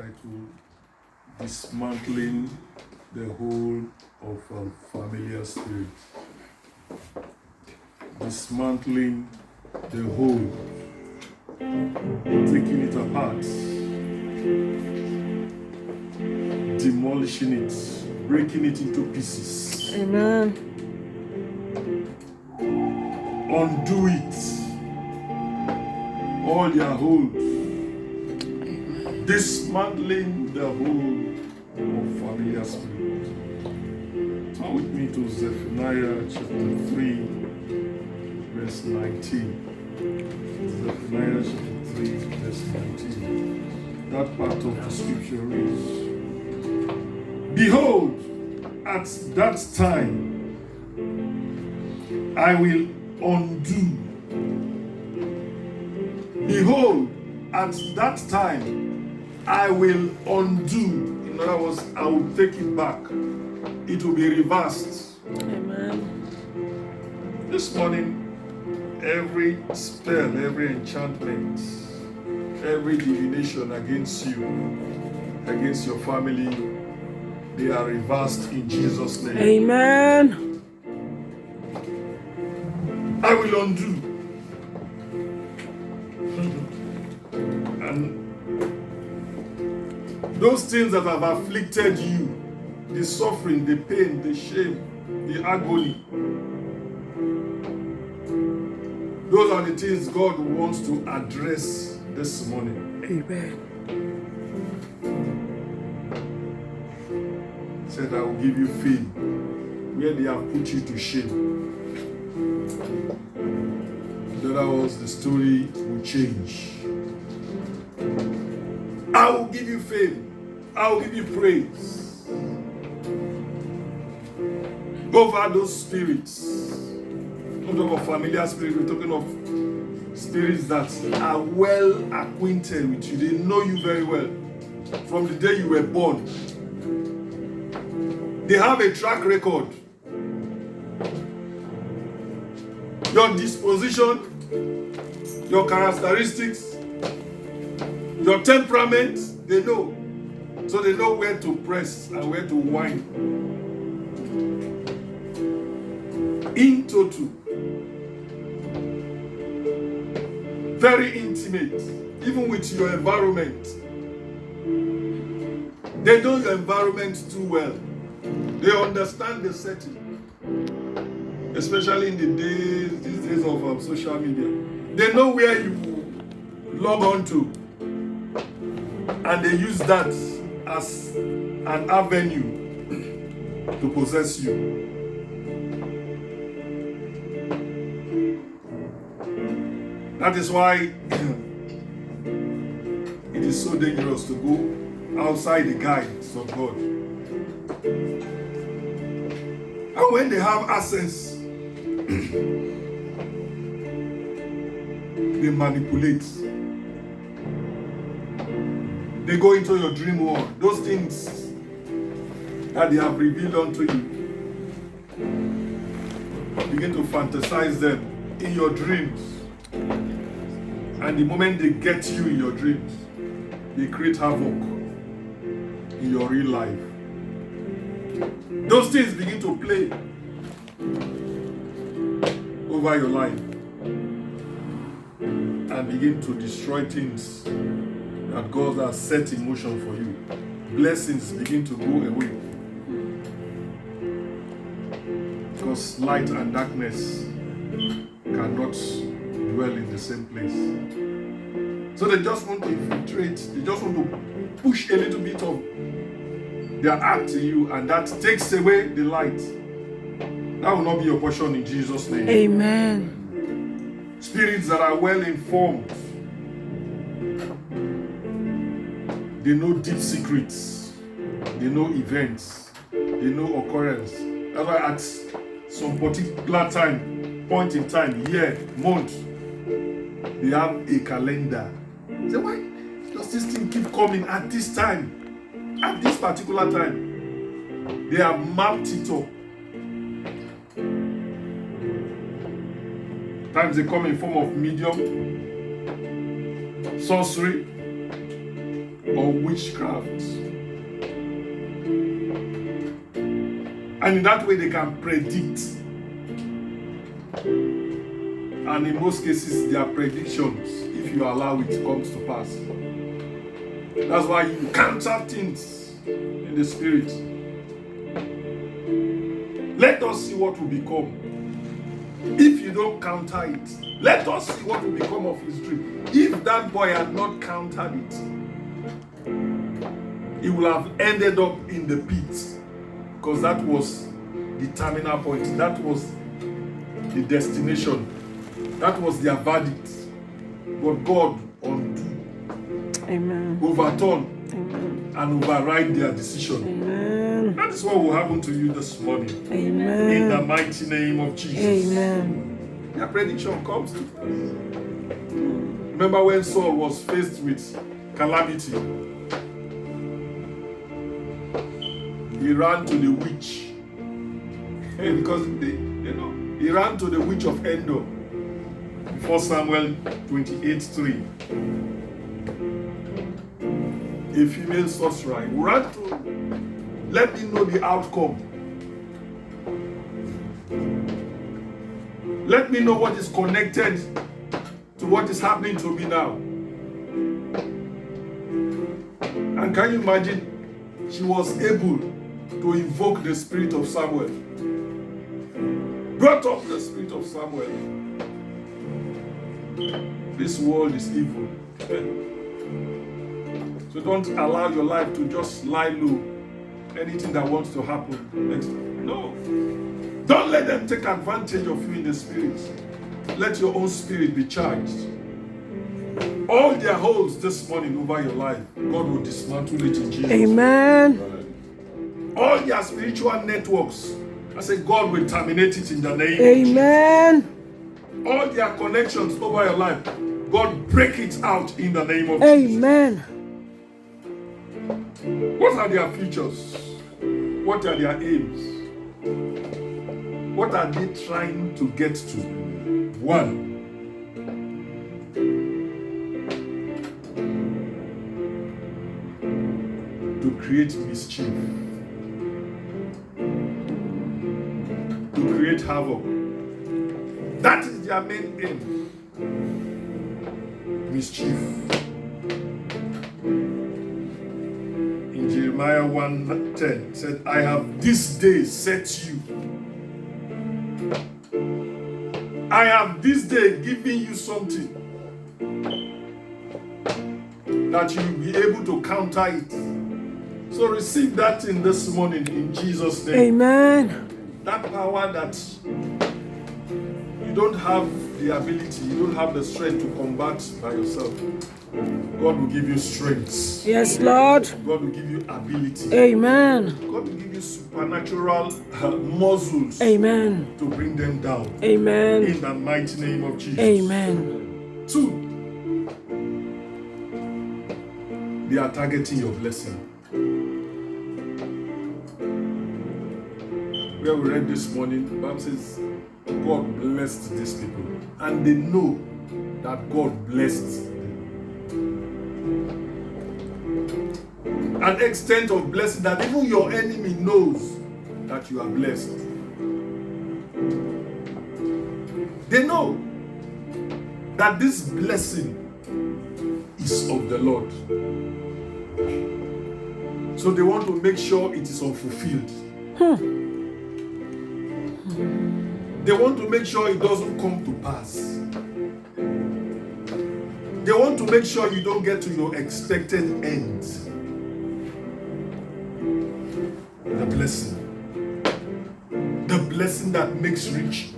titled Dismantling the Whole of a Familiar Spirit. Dismantling the whole, taking it apart, demolishing it, breaking it into pieces. Amen. Undo it, all their holds. Dismantling the whole of familiar spirit. Turn with me to Zephaniah chapter 3, verse 19. Zephaniah chapter 3, verse 19. That part of the scripture reads, Behold, at that time I will undo. Behold, at that time I will undo. In other words, I will take it back. It will be reversed. Amen. This morning, every spell, every enchantment, every divination against you, against your family, they are reversed in Jesus' name. Amen. I will undo. And those things that have afflicted you, the suffering, the pain, the shame, the agony, those are the things God wants to address this morning. Amen. He said, I will give you fame where they have put you to shame. In other words, the story will change. I will give you fame. I will give you praise over those spirits. We're talking of familiar spirits, we're talking of spirits that are well acquainted with you. They know you very well from the day you were born. They have a track record. Your disposition, your characteristics, your temperament, they know. So they know where to press and where to whine. In total. Very intimate, even with your environment. They know your environment too well. They understand the setting. Especially in these days of social media. They know where you log on to. And they use that as an avenue to possess you. That is why it is so dangerous to go outside the guides of God. And when they have access, they manipulate. They go into your dream world. Those things that they have revealed unto you, begin to fantasize them in your dreams. And the moment they get you in your dreams, they create havoc in your real life. Those things begin to play over your life and begin to destroy things that God has set in motion for you. Blessings begin to go away. Because light and darkness cannot dwell in the same place. So they just want to infiltrate, they just want to push a little bit of their act to you, and that takes away the light. That will not be your portion in Jesus' name. Amen. Spirits that are well informed, they know deep secrets, they know events, they know occurrence. That's why at some particular time, point in time, year, month, they have a calendar. Say, why does this thing keep coming at this time? At this particular time? They have mapped it up. Times they come in form of medium, sorcery, or witchcraft. And in that way they can predict. And in most cases, their predictions, if you allow it, comes to pass. That's why you counter things in the spirit. Let us see what will become. If you don't counter it, let us see what will become of his dream. If that boy had not countered it, he would have ended up in the pit, because that was the terminal point. That was the destination. That was their verdict. But God undo, Amen. overturn, Amen. and override their decision. Amen. That is what will happen to you this morning. Amen. In the mighty name of Jesus. Amen. Their prediction comes to pass. Remember when Saul was faced with calamity? He ran to the witch. Because he ran to the witch of Endor. 1 Samuel 28:3. A female sorcerer. He ran to let me know the outcome. Let me know what is connected to what is happening to me now. And can you imagine? She was able to invoke the spirit of Samuel. Brought up the spirit of Samuel. This world is evil. So don't allow your life to just lie low. Anything that wants to happen. No. Don't let them take advantage of you in the spirit. Let your own spirit be charged. All their holds this morning over your life, God will dismantle it in Jesus. Amen. All their spiritual networks, I say God will terminate it in the name Amen. of Jesus. All their connections over your life, God break it out in the name of Amen. Jesus. What are their futures? What are their aims? What are they trying to get to? 1. To create mischief. To create havoc. That is their main aim. Mischief. In Jeremiah 1:10 said, I have this day set you. I have this day given you something that you will be able to counter it. So receive that in this morning in Jesus' name. Amen. That power that you don't have the ability, you don't have the strength to combat by yourself. God will give you strength. Yes, Lord. God will give you ability. Amen. God will give you supernatural muscles. Amen. To bring them down. Amen. In the mighty name of Jesus. Amen. 2. They are targeting your blessing. Where we read this morning, the Bible says, God blessed these people. And they know that God blessed them. An extent of blessing that even your enemy knows that you are blessed. They know that this blessing is of the Lord. So they want to make sure it is unfulfilled. They want to make sure it doesn't come to pass. They want to make sure you don't get to your expected end. The blessing. The blessing that makes rich.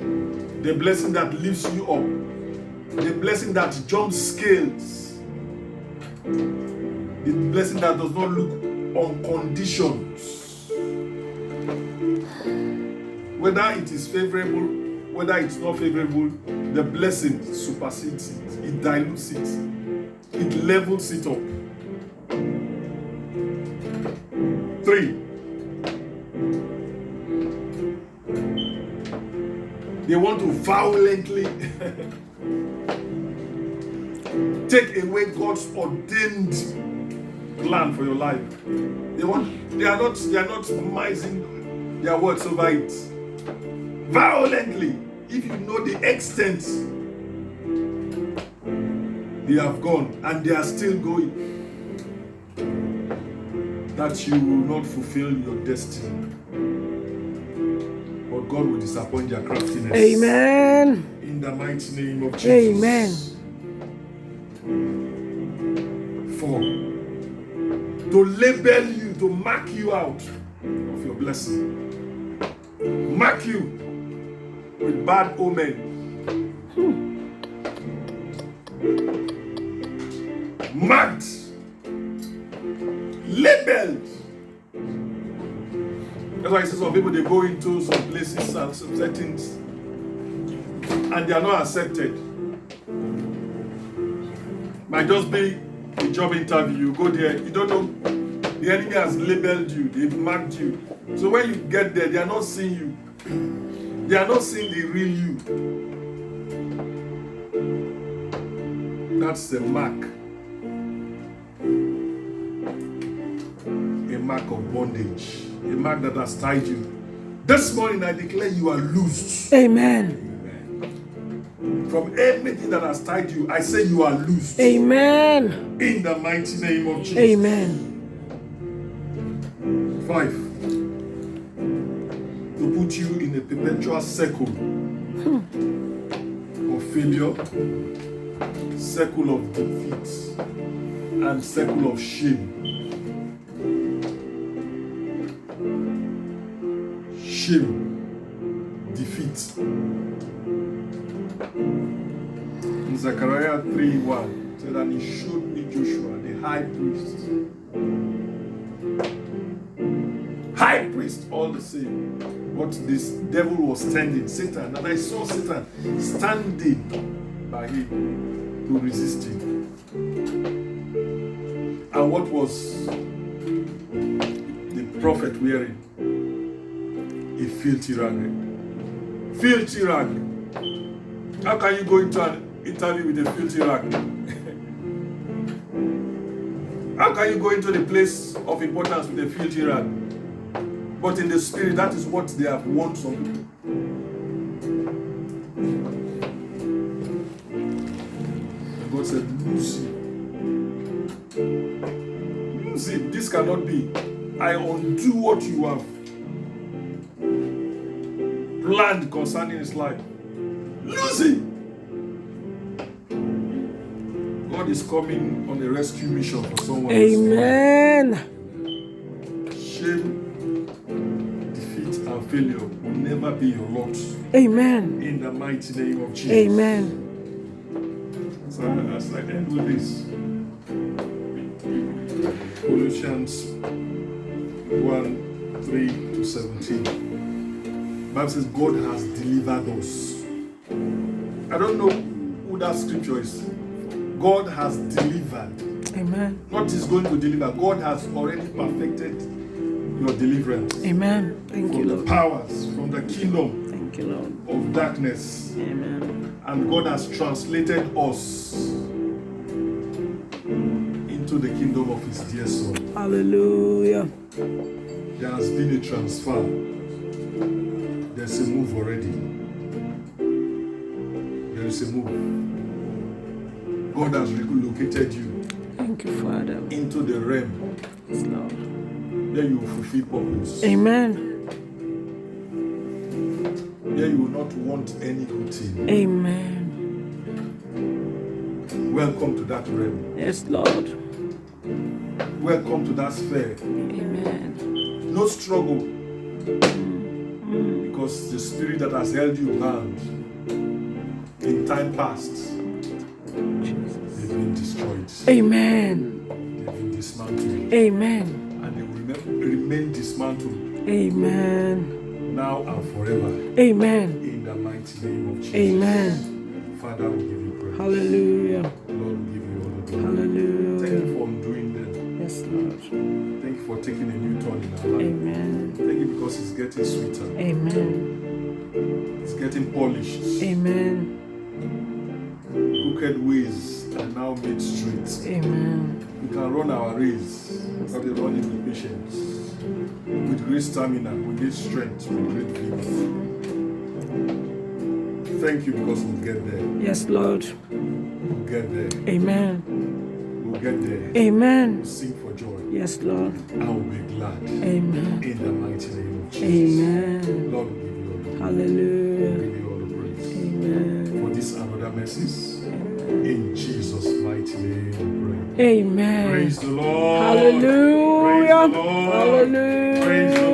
The blessing that lifts you up. The blessing that jumps scales. The blessing that does not look on conditions. Whether it is favorable, whether it's not favorable, the blessing supersedes it. It dilutes it. It levels it up. 3. They want to violently take away God's ordained plan for your life. They are not mising their words over it. Violently, if you know the extent they have gone and they are still going, that you will not fulfill your destiny. But God will disappoint their craftiness. Amen. In the mighty name of Jesus. Amen. 4. To label you, to mark you out of your blessing. Mark you with bad omen. Marked. Labeled. That's why I say some people, they go into some places and some settings and they are not accepted. Might just be a job interview. You go there, you don't know. The enemy has labeled you, they've marked you. So when you get there, they are not seeing you. They are not seeing the real you. That's the mark. A mark of bondage. A mark that has tied you. This morning I declare you are loosed. Amen. From everything that has tied you, I say you are loosed. Amen. In the mighty name of Jesus. Amen. 5. To put you in a perpetual circle of failure, circle of defeat, and circle of shame. Shame, defeat. In Zechariah 3:1, said, and he showed me Joshua, the high priest. High priest, all the same. But this devil was standing, Satan, and I saw Satan standing by him to resist him. And what was the prophet wearing? A filthy rag. Filthy rag. How can you go into an interview with a filthy rag? How can you go into the place of importance with a filthy rag? But in the spirit, that is what they have warned some people. And God said, Lucy, this cannot be. I undo what you have planned concerning his life. Lucy! God is coming on a rescue mission for someone. Amen. Shame, defeat, and failure will never be your lot. Amen. In the mighty name of Jesus. Amen. So as I end with this, Colossians 1:3-17. Bible says God has delivered us. I don't know who that scripture is. God has delivered. Amen. Not is going to deliver. God has already perfected your deliverance. Amen. Thank you, From the Lord. powers, from the kingdom Thank you, Lord. of darkness. Amen. And God has translated us into the kingdom of his dear son. Hallelujah. There has been a transfer. There's a move already. There is a move. God has relocated you Thank you, Father. into the realm Yes, Lord. where you will fulfill purpose. Amen. Where you will not want any good thing. Amen. Welcome to that realm. Yes, Lord. Welcome to that sphere. Amen. No struggle. Because the spirit that has held you bound in time past, they've been destroyed. Amen. They've been dismantled. Amen. And they will remain dismantled. Amen. Now and forever. Amen. In the mighty name of Jesus. Amen. Father, we give you praise. Hallelujah. Lord, we give you all the glory. Hallelujah. Thank you for undoing them. Yes, Lord. Thank you for taking a new turn in our life. Amen. Thank you because it's getting sweeter. Amen. It's getting polished. Amen. Crooked ways are now made straight. Amen. we can run our race, because we run it with patience, with great stamina, with great strength, with great vigor. Thank you because we'll get there. Yes, Lord. We'll get there. Amen. We'll get there. Amen. We'll sing for joy. Yes, Lord. And we'll be glad. Amen. In the mighty name of Jesus. Amen. Lord, we give you all the glory. Hallelujah. We give you all the praise. Amen. For this and other mercies. In Jesus' mighty name we pray. Amen. Praise the Lord. Hallelujah. Praise the Lord. Hallelujah. Praise the